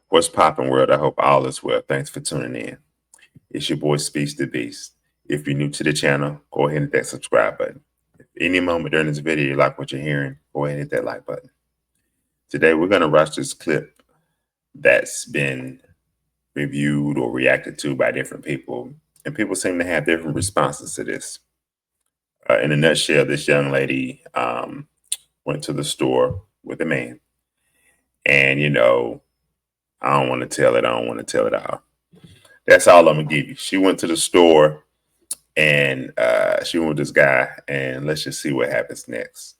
What's poppin', world? I hope all is well. Thanks for tuning in. It's your boy Speaks the Beast. If you're new to the channel, go ahead and hit that subscribe button. If any moment during this video you like what you're hearing, go ahead and hit that like button. Today we're gonna watch this clip that's been reviewed or reacted to by different people, and people seem to have different responses to this. In a nutshell, this young lady went to the store with a man, and I don't want to tell it. I don't want to tell it all. That's all I'm gonna give you. She went to the store and she went with this guy, and let's just see what happens next.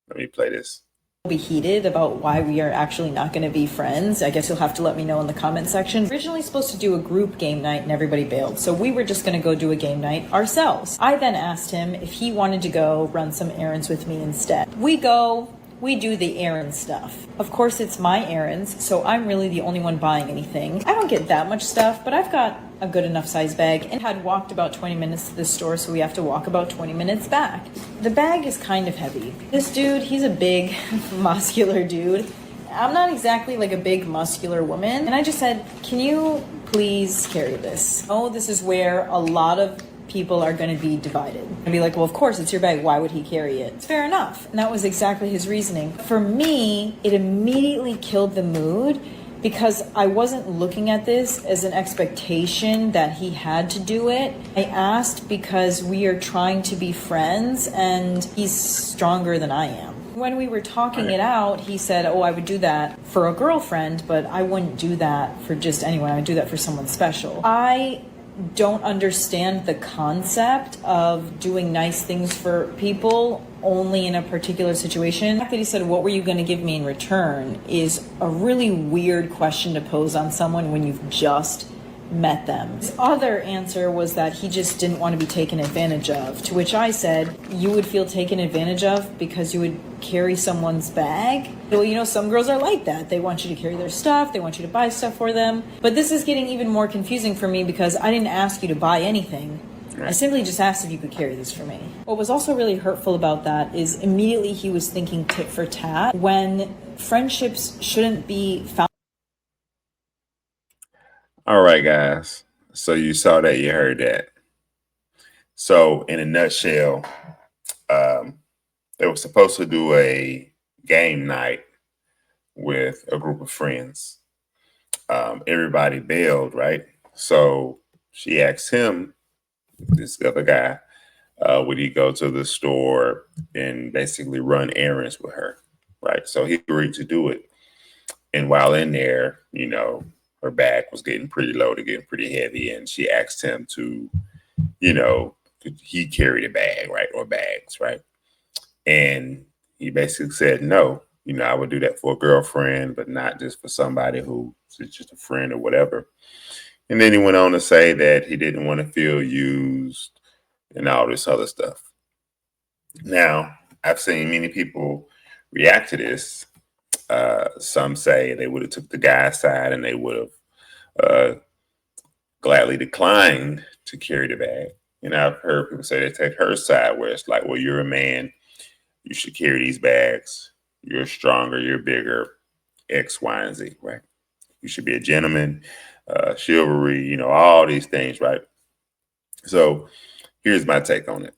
Let me play this. Be heated about why we are actually not going to be friends. I guess you'll have to let me know in the comment section. Originally supposed to do a group game night and everybody bailed, so we were just going to go do a game night ourselves. I then asked him if he wanted to go run some errands with me instead. We go. We do the errand stuff. Of course, it's my errands, so I'm really the only one buying anything. I don't get that much stuff, but I've got a good enough size bag and had walked about 20 minutes to the store, so we have to walk about 20 minutes back. The bag is kind of heavy. This dude, he's a big, muscular dude. I'm not exactly like a big, muscular woman. And I just said, can you please carry this? Oh, this is where a lot of people are going to be divided and be like, well, of course it's your bag, why would he carry it? It's fair enough. And that was exactly his reasoning. For me, it immediately killed the mood because I wasn't looking at this as an expectation that he had to do it. I asked because we are trying to be friends and he's stronger than I am. When we were talking it out, he said, oh, I would do that for a girlfriend, but I wouldn't do that for just anyone. I would do that for someone special. I don't understand the concept of doing nice things for people only in a particular situation. The fact that he said, what were you going to give me in return, is a really weird question to pose on someone when you've just met them. His other answer was that he just didn't want to be taken advantage of, to which I said, you would feel taken advantage of because you would carry someone's bag? Well, some girls are like that. They want you to carry their stuff, they want you to buy stuff for them. But this is getting even more confusing for me because I didn't ask you to buy anything. I simply just asked if you could carry this for me. What was also really hurtful about that is immediately he was thinking tit for tat when friendships shouldn't be found. All right, guys. So you saw that, you heard that. So in a nutshell, they were supposed to do a game night with a group of friends. Everybody bailed, right? So she asked him, this other guy, would he go to the store and basically run errands with her, right? So he agreed to do it. And while in there, her bag was getting pretty loaded, getting pretty heavy, and she asked him to, could he carry the bag, right, or bags, right? And he basically said, no, I would do that for a girlfriend, but not just for somebody who's just a friend or whatever. And then he went on to say that he didn't want to feel used and all this other stuff. Now, I've seen many people react to this. Some say they would have took the guy's side and they would have gladly declined to carry the bag. And I've heard people say they take her side, where it's like, well, you're a man, you should carry these bags. You're stronger, you're bigger, X, Y, and Z, right? You should be a gentleman, chivalry, all these things, right? So here's my take on it.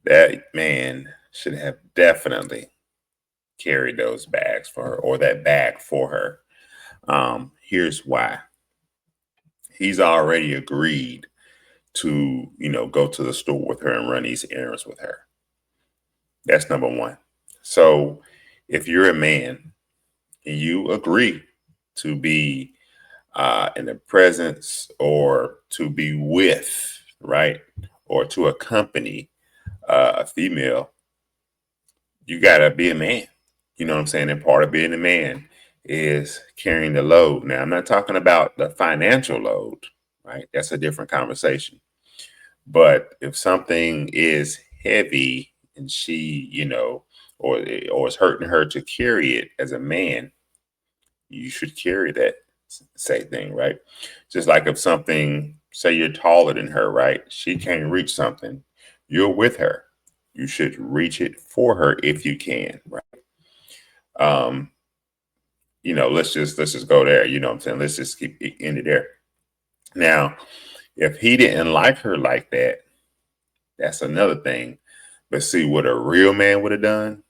That man should have definitely carried those bags for her, or that bag for her. Here's why. He's already agreed to, go to the store with her and run these errands with her. That's number one. So if you're a man and you agree to be in the presence or to be with, right, or to accompany a female, you got to be a man. You know what I'm saying? And part of being a man is carrying the load. Now, I'm not talking about the financial load, right? That's a different conversation. But if something is heavy and she, or it's hurting her to carry it as a man, you should carry that same thing, right? Just like if something, say you're taller than her, right? She can't reach something. You're with her. You should reach it for her if you can, right? let's just go there. You know what I'm saying? Let's just keep it ended there. Now, if he didn't like her like that, that's another thing. But see, what a real man would have done,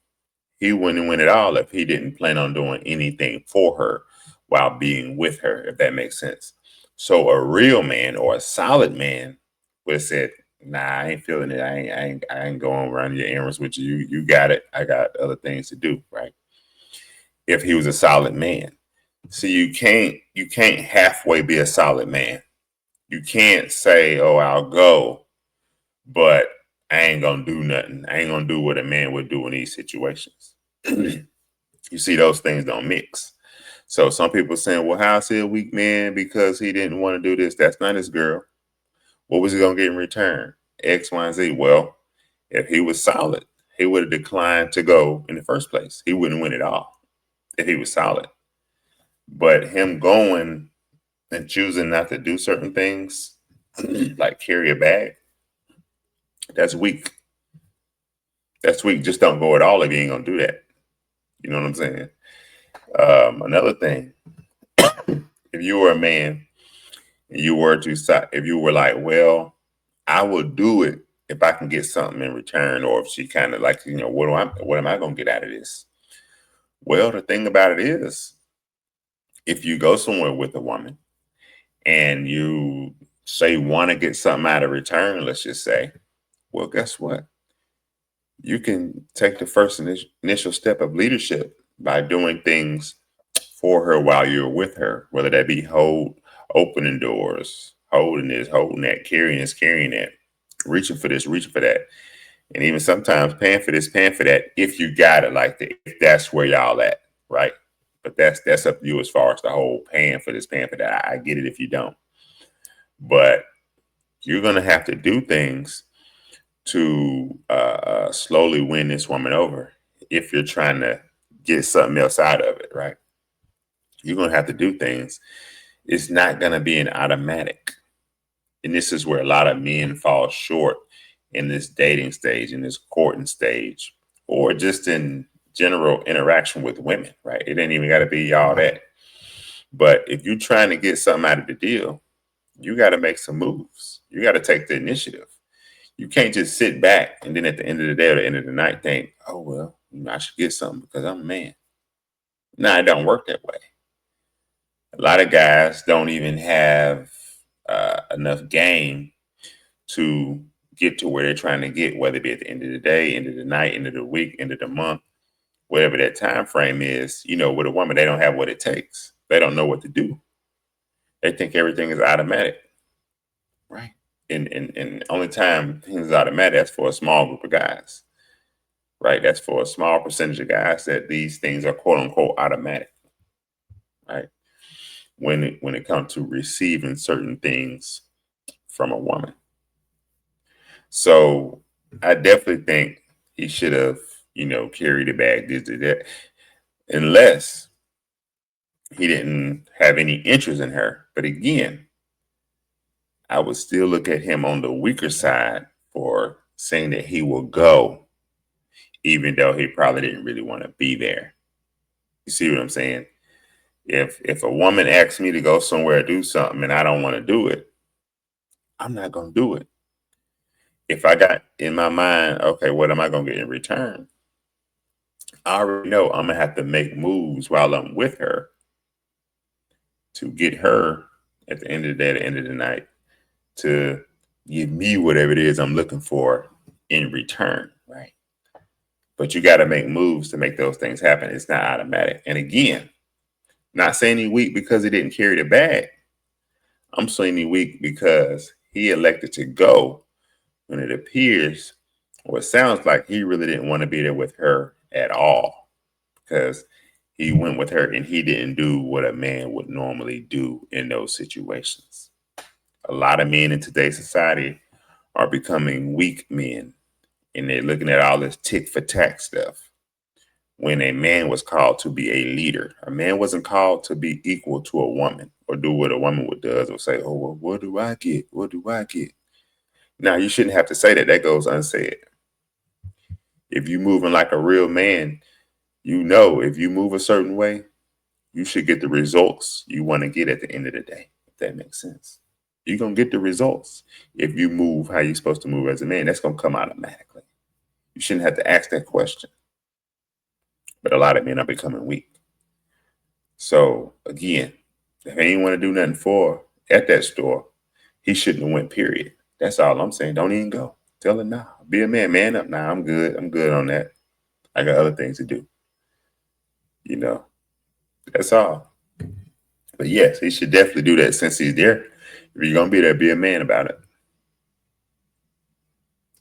he wouldn't win at all if he didn't plan on doing anything for her while being with her, if that makes sense. So a real man or a solid man would have said, "Nah, I ain't feeling it. I ain't going around your errands with you. You got it. I got other things to do." Right? If he was a solid man, so you can't halfway be a solid man. You can't say, "Oh, I'll go," but I ain't gonna do nothing. I ain't gonna do what a man would do in these situations. You see, those things don't mix. So some people saying, "Well, how's he a weak man because he didn't want to do this?" That's not his girl. What was he gonna get in return? X, Y, and Z. Well, if he was solid, he would have declined to go in the first place. He wouldn't win at all if he was solid. But him going and choosing not to do certain things, like carry a bag, that's weak. That's weak. Just don't go at all if you ain't gonna do that. You know what I'm saying? Another thing, if you were a man and if you were like, well, I will do it if I can get something in return, or if she kind of like, what am I gonna get out of this? Well, the thing about it is, if you go somewhere with a woman and you say want to get something out of return, let's just say, well, guess what? You can take the first initial step of leadership by doing things for her while you're with her, whether that be opening doors, holding this, holding that, carrying this, carrying that, reaching for this, reaching for that, and even sometimes paying for this, paying for that, if you got it like that, if that's where y'all at, right? But that's up to you as far as the whole paying for this, paying for that. I get it if you don't, but you're gonna have to do things to slowly win this woman over if you're trying to get something else out of it, right? You're going to have to do things. It's not going to be an automatic. And this is where a lot of men fall short in this dating stage, in this courting stage, or just in general interaction with women, right? It ain't even got to be all that. But if you're trying to get something out of the deal, you got to make some moves. You got to take the initiative. You can't just sit back and then at the end of the day or the end of the night think, oh, well, I should get something because I'm a man. No, it don't work that way. A lot of guys don't even have enough game to get to where they're trying to get, whether it be at the end of the day, end of the night, end of the week, end of the month, whatever that time frame is. With a woman, they don't have what it takes. They don't know what to do. They think everything is automatic, right? And only time things is automatic, that's for a small group of guys, right? That's for a small percentage of guys that these things are quote unquote automatic, right? When it comes to receiving certain things from a woman. So I definitely think he should have, carried the bag, did that, unless he didn't have any interest in her. But again, I would still look at him on the weaker side for saying that he will go, even though he probably didn't really want to be there. You see what I'm saying? If a woman asks me to go somewhere do something and I don't want to do it, I'm not going to do it. If I got in my mind, okay, what am I going to get in return? I already know I'm going to have to make moves while I'm with her to get her at the end of the day, at the end of the night, to give me whatever it is I'm looking for in return, right? But you got to make moves to make those things happen. It's not automatic. And again, not saying he weak because he didn't carry the bag. I'm saying he weak because he elected to go when it appears or it sounds like he really didn't want to be there with her at all, because he went with her and he didn't do what a man would normally do in those situations. A lot of men in today's society are becoming weak men, and they're looking at all this tick for tack stuff. When a man was called to be a leader, a man wasn't called to be equal to a woman or do what a woman would does or say, oh, well, what do I get? What do I get? Now, you shouldn't have to say that. That goes unsaid. If you moving like a real man, if you move a certain way, you should get the results you want to get at the end of the day, if that makes sense. You're going to get the results if you move how you're supposed to move as a man. That's going to come automatically. You shouldn't have to ask that question. But a lot of men are becoming weak. So again, if he ain't want to do nothing for at that store, he shouldn't have went, period. That's all I'm saying. Don't even go. Tell him, nah, be a man, man up. Nah, I'm good. I'm good on that. I got other things to do. You know, that's all. But yes, he should definitely do that since he's there. If you're going to be there, be a man about it.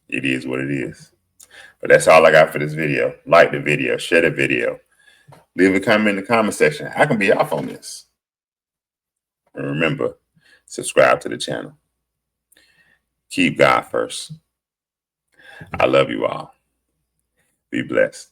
It is what it is. But that's all I got for this video. Like the video, share the video. Leave a comment in the comment section. I can be off on this. And remember, subscribe to the channel. Keep God first. I love you all. Be blessed.